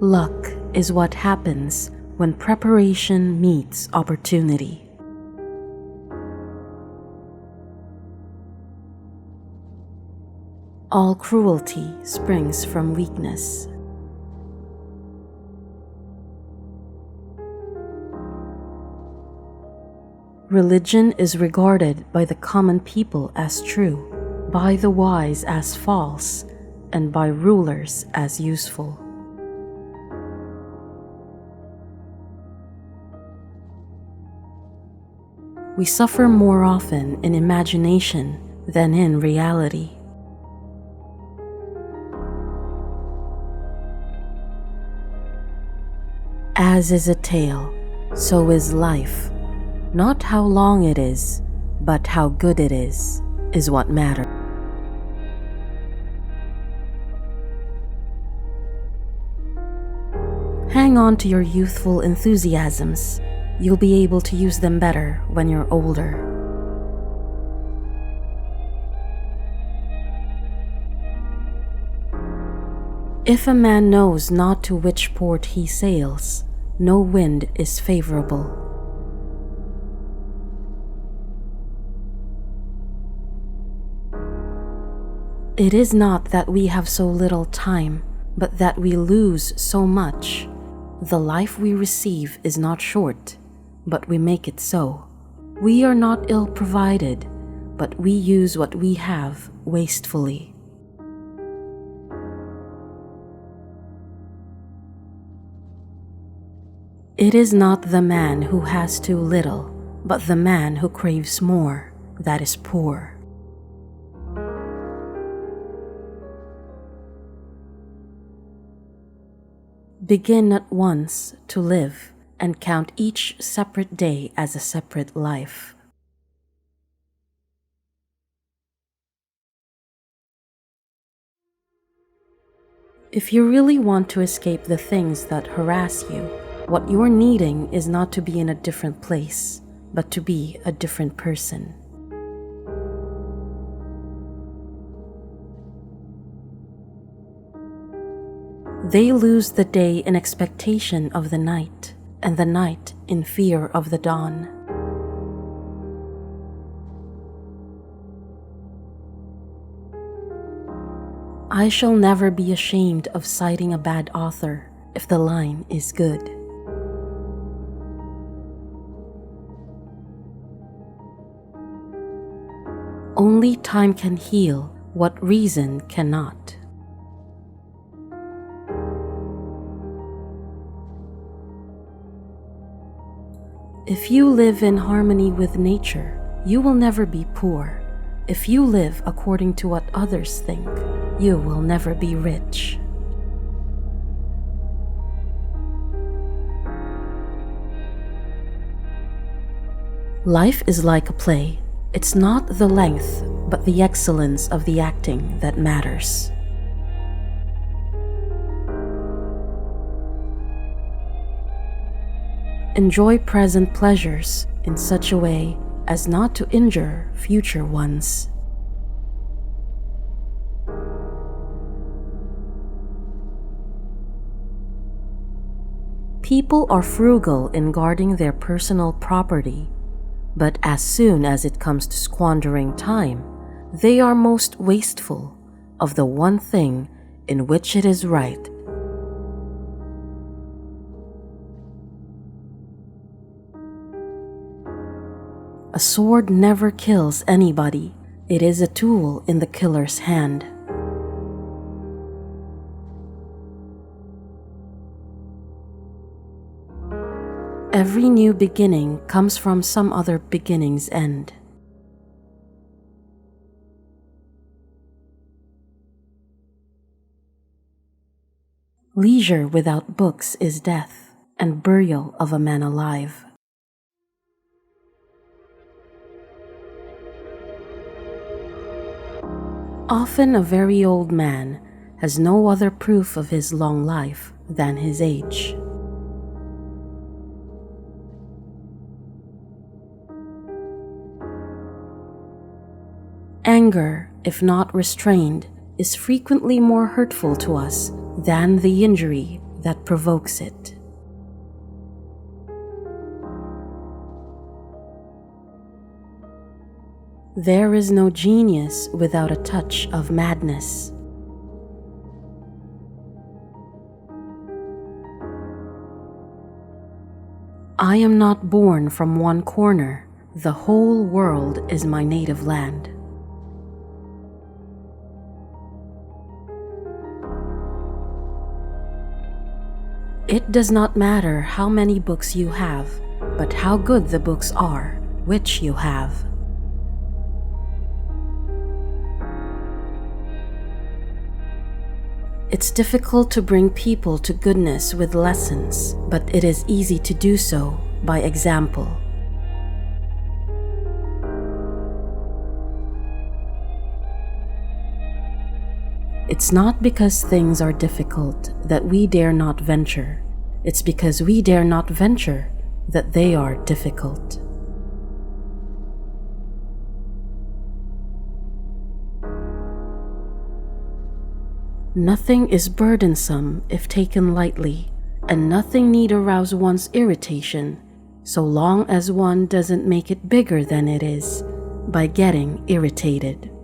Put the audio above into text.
Luck is what happens when preparation meets opportunity. All cruelty springs from weakness. Religion is regarded by the common people as true, by the wise as false, and by rulers as useful. We suffer more often in imagination than in reality. As is a tale, so is life. Not how long it is, but how good it is what matters. Hang on to your youthful enthusiasms. You'll be able to use them better when you're older. If a man knows not to which port he sails, no wind is favorable. It is not that we have so little time, but that we lose so much. The life we receive is not short, but we make it so. We are not ill provided, but we use what we have wastefully. It is not the man who has too little, but the man who craves more that is poor. Begin at once to live and count each separate day as a separate life. If you really want to escape the things that harass you, what you're needing is not to be in a different place, but to be a different person. They lose the day in expectation of the night, and the night in fear of the dawn. I shall never be ashamed of citing a bad author if the line is good. Only time can heal what reason cannot. If you live in harmony with nature, you will never be poor. If you live according to what others think, you will never be rich. Life is like a play. It's not the length, but the excellence of the acting that matters. Enjoy present pleasures in such a way as not to injure future ones. People are frugal in guarding their personal property, but as soon as it comes to squandering time, they are most wasteful of the one thing in which it is right. A sword never kills anybody. It is a tool in the killer's hand. Every new beginning comes from some other beginning's end. Leisure without books is death, and burial of a man alive. Often a very old man has no other proof of his long life than his age. Anger, if not restrained, is frequently more hurtful to us than the injury that provokes it. There is no genius without a touch of madness. I am not born from one corner. The whole world is my native land. It does not matter how many books you have, but how good the books are which you have. It's difficult to bring people to goodness with lessons, but it is easy to do so by example. It's not because things are difficult that we dare not venture. It's because we dare not venture that they are difficult. Nothing is burdensome if taken lightly, and nothing need arouse one's irritation, so long as one doesn't make it bigger than it is by getting irritated.